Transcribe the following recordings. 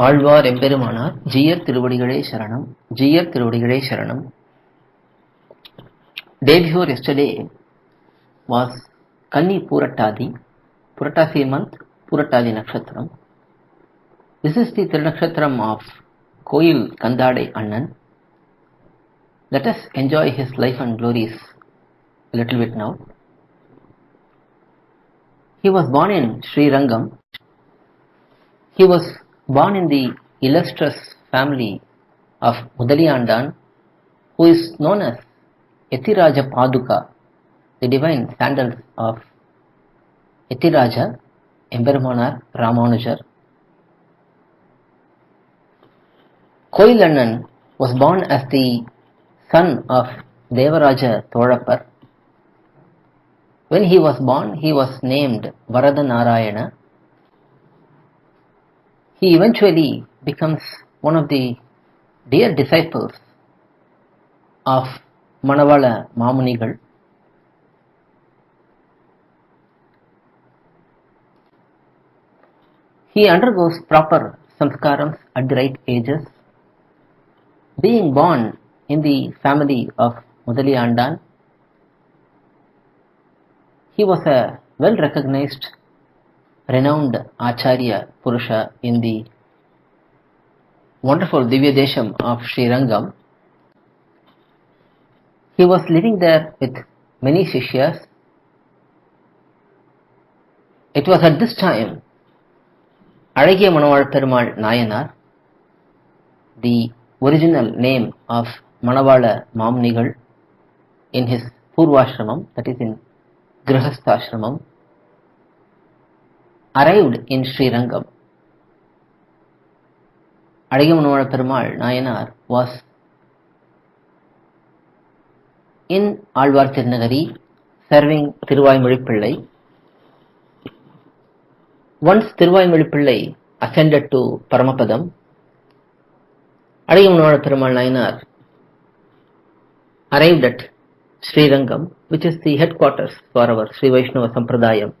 ஆழ்வார் எம்பெருமானார் ஜீயர் திருவடிகளே சரணம். ஜீயர் திருவடிகளே சரணம். Day before yesterday was Kanni Purattadi, Purattasi month, Purattadi Nakshatram. This is the Tirnakshatram of kOyil kandhAdai aNNan. Let us enjoy his life and glories a little bit now. He was born in Srirangam. He was born in the illustrious family of aNNan, who is known as Yatiraja Paduka, the divine sandals of Yatiraja, Embermanar Ramanujar. kOyil aNNan was born as the son of Devaraja Tholappar. When he was born, he was named Varadanarayana. He eventually becomes one of the dear disciples of Manavala Mamunigal. He undergoes proper samskarams at the right ages. Being born in the family of aNNan, he was a well-recognized, renowned Acharya Purusha in the wonderful Divya Desham of Srirangam. He was living there with many Shishyas. It was at this time Azhagiya Manaval Perumal Nayanar, the original name of Manavala Mamunigal, in his Purvashramam, that is in Grihasthashramam, arrived in Srirangam. Azhagiya Manaval Perumal Nayanar was in Alvar Tirunagari serving Thiruvaimozhipillai. Once Thiruvaimozhipillai ascended to Paramapadam, Azhagiya Manaval Perumal Nayanar arrived at Srirangam, which is the headquarters for our Sri Vaishnava Sampradayam.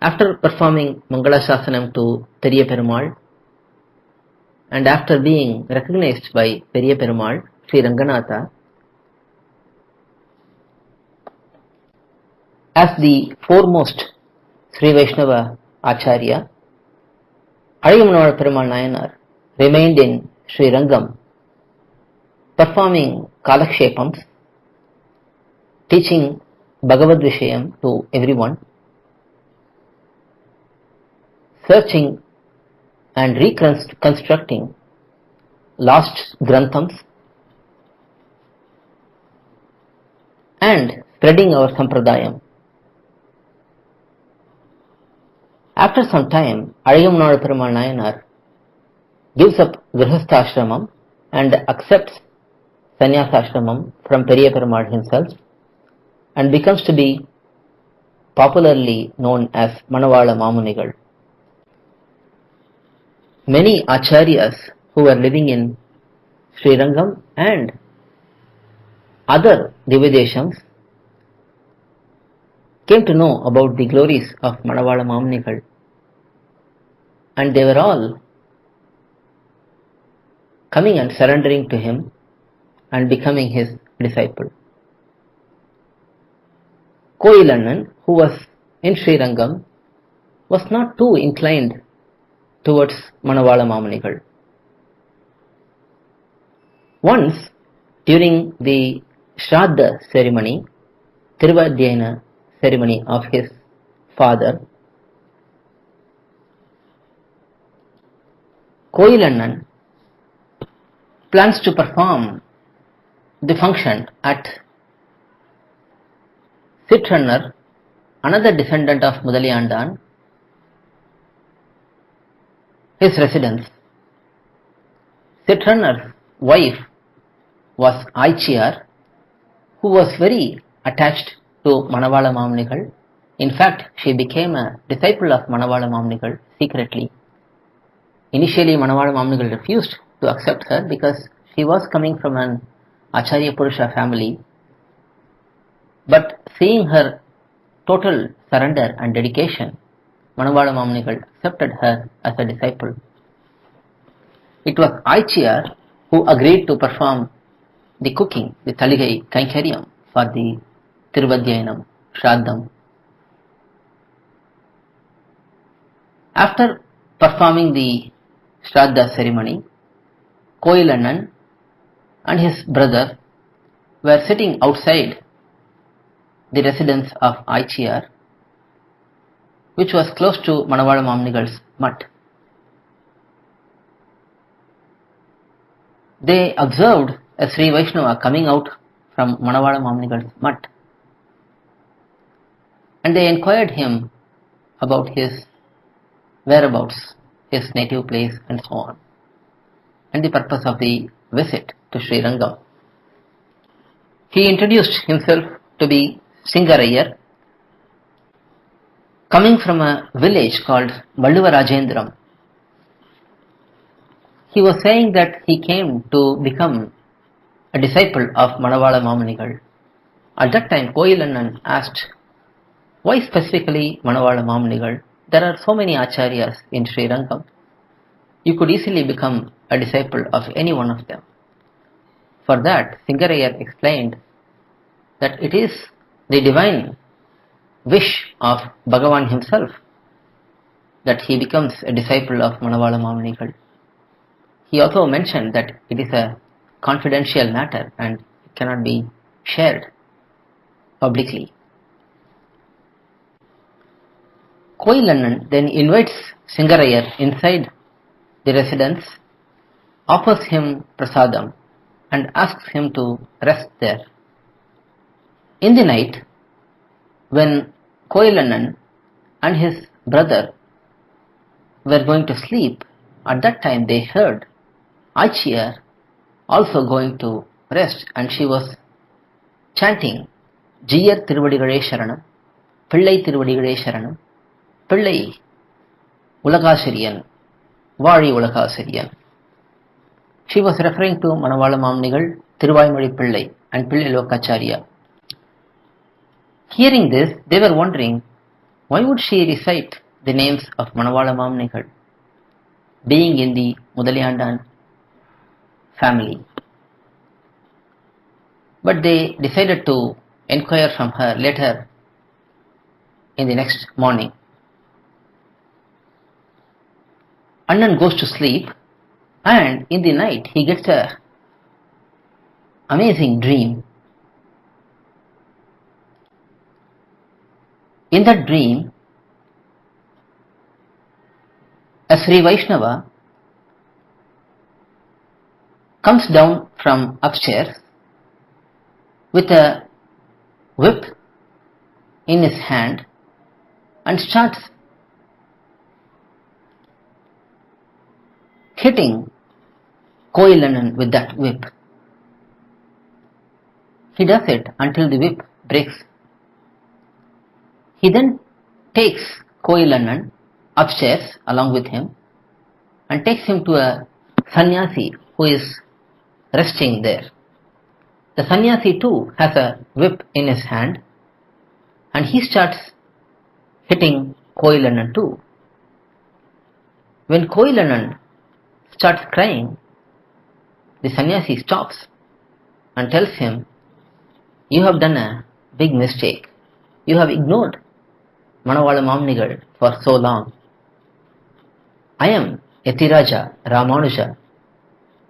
After performing Mangala Shasanam to Periya Perumal, and after being recognized by Periya Perumal, Sri Ranganatha, as the foremost Sri Vaishnava Acharya, Azhagiya Manaval Perumal Nayanar remained in Srirangam, performing Kalakshepams, teaching Bhagavad Vishayam to everyone, searching and reconstructing lost Granthams, and spreading our Sampradayam. After some time, Azhagiya Manaval Perumal Nayanar gives up Grihasthashramam and accepts Sannyasashramam from Periya Perumal himself, and becomes to be popularly known as Manavala Mamunigal. Many Acharyas who were living in Srirangam and other Divyadeshams came to know about the glories of Manavala Mamunigal, and they were all coming and surrendering to him and becoming his disciple. kOyil aNNan, who was in Srirangam, was not too inclined towards Manavala Mamunigal. Once, during the Shraddha ceremony, Tiruvadhyayana ceremony of his father, kOyil aNNan plans to perform the function at Sitrannar, another descendant of aNNan, his residence. Sitrannar's wife was Aichiyar, who was very attached to Manavala Mamunigal. In fact, she became a disciple of Manavala Mamunigal secretly. Initially, Manavala Mamunigal refused to accept her because she was coming from an Acharya Purusha family. But seeing her total surrender and dedication, Manavala Mamnigal accepted her as a disciple. It was Aichiyar who agreed to perform the cooking, the Taligai Kaikariam for the Tiruvadhyayanam, Shraddam. After performing the Shraddha ceremony, kOyil aNNan and his brother were sitting outside the residence of Aichiyar, which was close to Manavala Mamnigal's mutt. They observed a Sri Vaishnava coming out from Manavala Mamnigal's mutt, and they inquired him about his whereabouts, his native place, and so on, and the purpose of the visit to Sri Rangam. He introduced himself to be Singarayar, coming from a village called Valluvarajendram. He was saying that he came to become a disciple of Manavala Mamnigal. At that time, kOyil aNNan asked, why specifically Manavala Mamnigal? There are so many acharyas in Sri Rangam. You could easily become a disciple of any one of them. For that, Singarayar explained that it is the divine wish of Bhagavan himself that he becomes a disciple of Manavala Mamnigal. He also mentioned that it is a confidential matter and it cannot be shared publicly. kOyil aNNan then invites Singarayar inside the residence, offers him prasadam and asks him to rest there. In the night, when kOyil aNNan and his brother were going to sleep, at that time they heard Aichiyar also going to rest, and she was chanting Jiyar Tiruvadigalai Sharanam, Pillai Tiruvadigalai Sharanam, Pillai Ulakasiriyan, Vali Ulakasiriyan. She was referring to Manavala Mamnigal, Thiruvaimozhi Pillai and Pillai Lokacharya. Hearing this, they were wondering, why would she recite the names of Manavala Mamnigal, being in the Mudaliyandan family? But they decided to inquire from her later in the next morning. aNNan goes to sleep, and in the night he gets an amazing dream. In that dream, a Sri Vaishnava comes down from upstairs with a whip in his hand and starts hitting kOyil aNNan with that whip. He does it until the whip breaks. He then takes kOyil aNNan upstairs along with him and takes him to a sannyasi who is resting there. The sannyasi too has a whip in his hand, and he starts hitting kOyil aNNan too. When kOyil aNNan starts crying, the sannyasi stops and tells him, you have done a big mistake. You have ignored Manavala Mamnigal for so long. I am Yatiraja Ramanuja,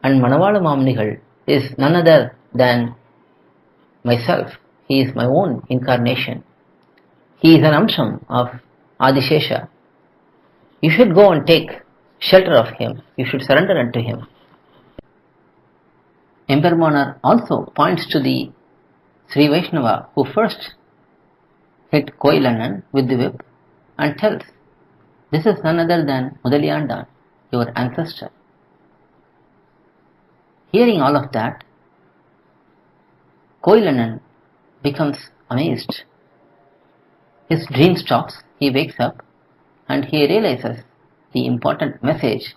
and Manavala Mamnigal is none other than myself. He is my own incarnation. He is an amsham of Adishesha. You should go and take shelter of him. You should surrender unto him. Emperor also points to the Sri Vaishnava who first hit kOyil aNNan with the whip and tells, this is none other than Mudaliyandan, your ancestor. Hearing all of that, kOyil aNNan becomes amazed. His dream stops, he wakes up, and he realizes the important message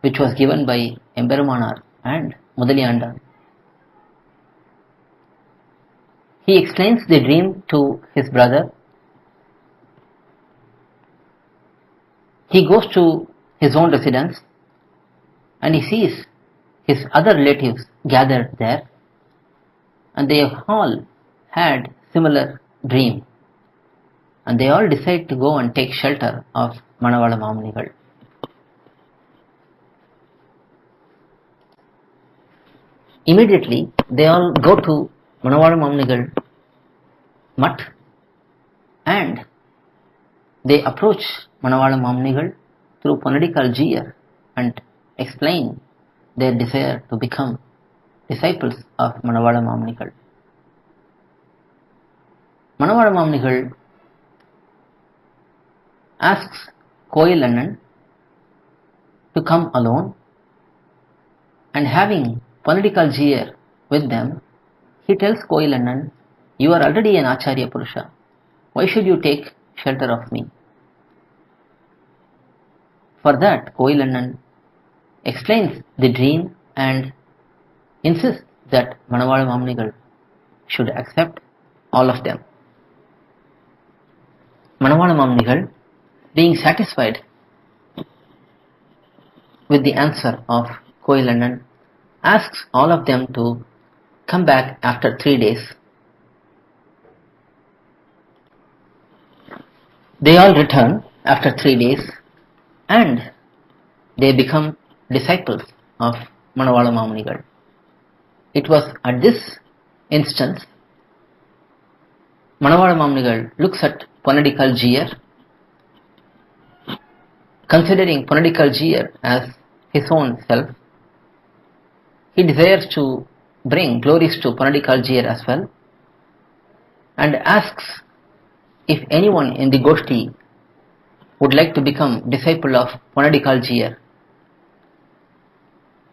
which was given by Emperor and Mudaliyandan. He explains the dream to his brother, He goes to his own residence and he sees his other relatives gathered there, and they all had similar dream, and they all decide to go and take shelter of Manavala Mamnigal. Immediately they all go to Manavala Mamnigal Mutt and they approach Manavala Mamnigal through Ponadikal Jiyar and explain their desire to become disciples of Manavala Mamnigal. Manavala Mamnigal asks kOyil aNNan to come alone, and having Ponadikal Jiyar with them, he tells kOyil aNNan, "You are already an Acharya Purusha. Why should you take shelter of me?" For that, kOyil aNNan explains the dream and insists that Manavala Mamnigal should accept all of them. Manavala Mamnigal, being satisfied with the answer of kOyil aNNan, asks all of them to come back after 3 days. They all return after 3 days and they become disciples of Manavala Mamnigal. It was at this instance Manavala Mamnigal looks at Ponadikal Jiyar, considering Ponadikal Jiyar as his own self. He desires to bring glories to Ponadikal Jiyar as well, and asks if anyone in the Goshti would like to become disciple of Ponadikal Jiyar.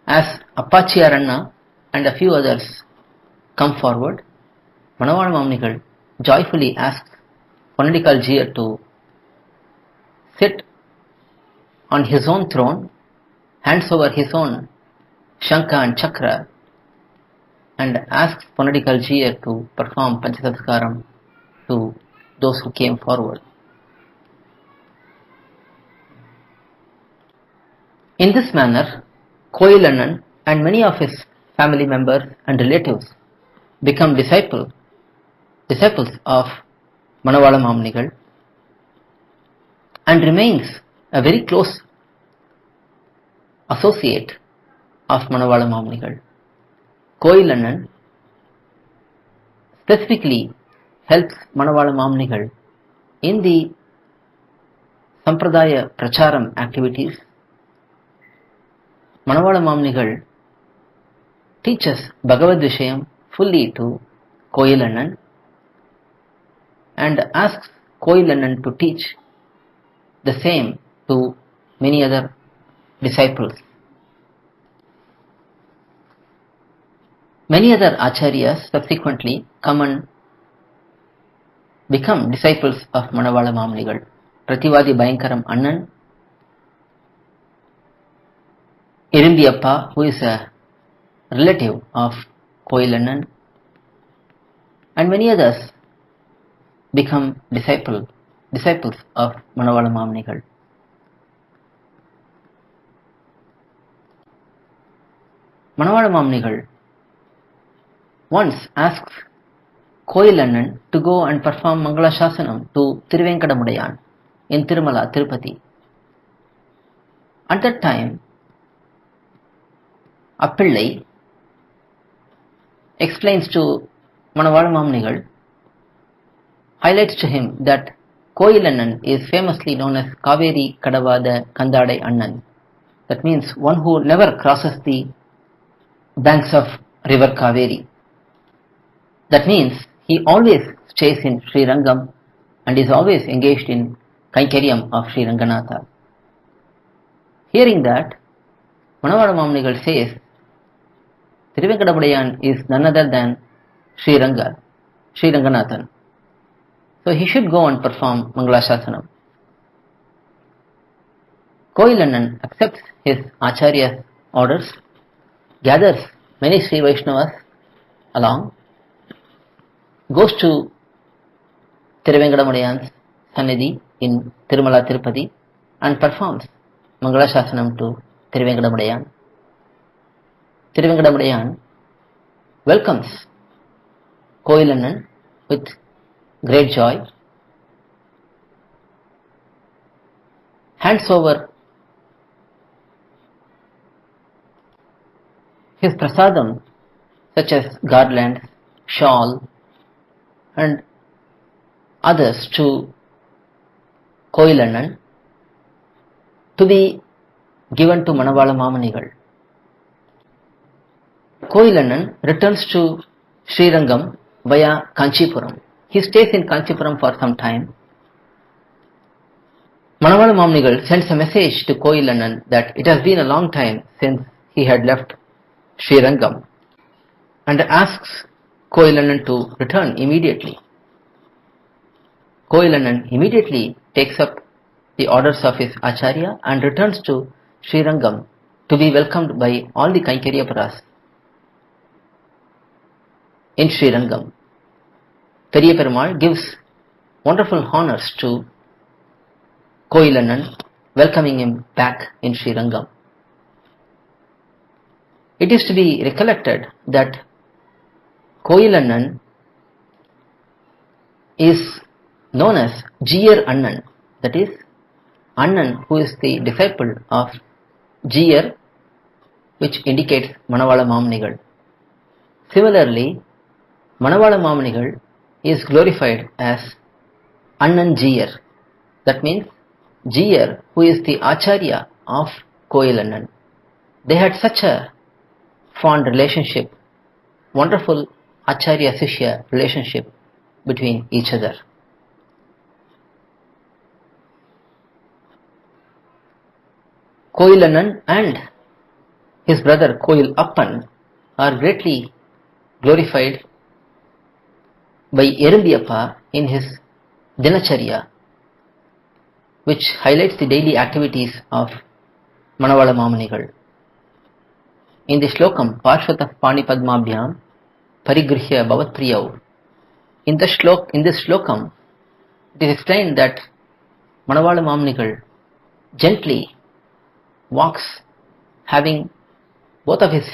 As Appachiyar and a few others come forward, Manavala Mamnigal joyfully asks Ponadikal Jiyar to sit on his own throne, hands over his own Shankha and Chakra, and asks Ponadikal Jiyar to perform Panchasanskaram to those who came forward. In this manner, kOyil aNNan and many of his family members and relatives become disciples of Manavala Mamnigal and remains a very close associate of Manavala Mamnigal. kOyil aNNan specifically helps Manavala Mamnigal in the Sampradaya Pracharam activities. Manavala Mamnigal teaches Bhagavad Vishayam fully to kOyil aNNan and asks kOyil aNNan to teach the same to many other disciples. Many other Acharyas subsequently come and become disciples of Manavala Mamnigal. Prativadi Bhayankaram aNNan, Irindiyappa, who is a relative of kOyil aNNan, and many others become disciples of Manavala Mamnigal. Manavala Mamnigal once asks kOyil aNNan to go and perform Mangala Shasanam to Tiruvenkadamudayan in Tirumala, Tirupati. At that time, Appillai explains to Manavala Mamnigal, highlights to him that kOyil aNNan is famously known as Kaveri Kadavada kandhAdai aNNan. That means one who never crosses the banks of river Kaveri. That means he always stays in Sri Rangam and is always engaged in Kainkaryam of Sri Ranganatha. Hearing that, Manavala Mamnigal says Tiruvenkadamudayan is none other than Sri Ranganathan. So he should go and perform Mangala Shasanam. kOyil aNNan accepts his Acharya's orders, gathers many Sri Vaishnavas along, goes to Tiruvenkadamudayan's Sannidhi in Tirumala, Tirupati, and performs Mangalashasanam to Thiruvenkadamudayan. Thiruvenkadamudayan welcomes kOyil aNNan with great joy, hands over his prasadam such as garlands, shawl and others to kOyil aNNan to be given to Manavala Mamanigal. kOyil aNNan returns to Srirangam via Kanchipuram. He stays in Kanchipuram for some time. Manavala Mamanigal sends a message to kOyil aNNan that it has been a long time since he had left Srirangam and asks kOyil aNNan to return immediately. kOyil aNNan immediately takes up the orders of his Acharya and returns to Srirangam to be welcomed by all the Kaikaryaparas in Srirangam. Periya Perumal gives wonderful honors to kOyil aNNan, welcoming him back in Srirangam. It is to be recollected that kOyil aNNan is known as Jiyar aNNan, that is, aNNan who is the disciple of Jiyar, which indicates Manavala Mamanigal. Similarly, Manavala Mamanigal is glorified as aNNan Jiyar. That means Jiyar, who is the Acharya of kOyil aNNan. They had such a fond relationship, wonderful Acharya-Sishya relationship between each other. kOyil aNNan and his brother kOyil Appan are greatly glorified by Erumbiappa in his Dinacharya, which highlights the daily activities of Manavala Mamanigal. In the Shlokam Parshvatah Pani Padmabhyam Parigrihya Bhavat Priyau, in this Shlokam it is explained that Manavala Mamanigal gently walks having both of his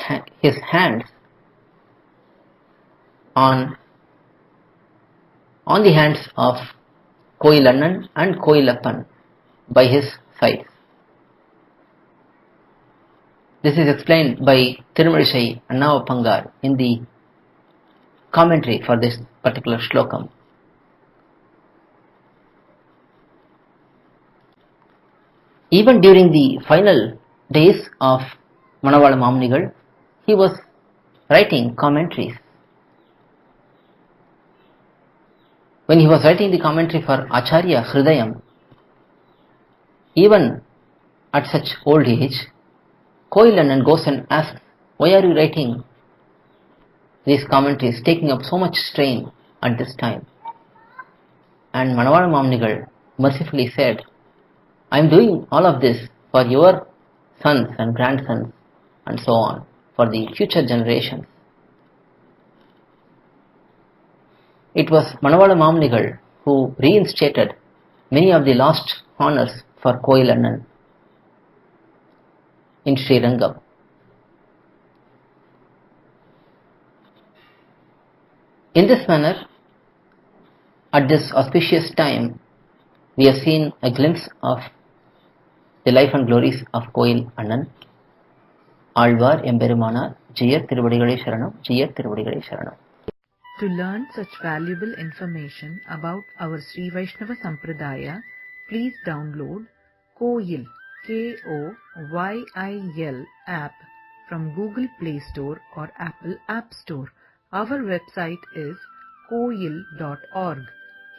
hands on the hands of kOyil aNNan and kOyil Appan by his sides. This is explained by Tirumizhisai Annavapangar in the commentary for this particular Shlokam. Even during the final days of Manavala Mamanigal, he was writing commentaries. When he was writing the commentary for Acharya Hridayam, even at such old age, kOyil aNNan goes and asks, why are you writing these commentaries, taking up so much strain at this time? And Manavala Mamanigal mercifully said, I am doing all of this for your sons and grandsons and so on, for the future generations. It was Manavala Mamanigal who reinstated many of the lost honors for kOyil aNNan in Srirangam. In this manner, at this auspicious time, we have seen a glimpse of the life and glories of kOyil aNNan. Alvar Emberumanar, Jiyar Tiruvadigalai Sharanam, Jiyar Tiruvadigalai Sharanam. To learn such valuable information about our Sri Vaishnava Sampradaya, please download kOyil, kOyil app from Google Play Store or Apple App Store. Our website is koyil.org,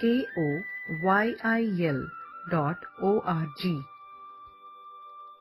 kOyil.org.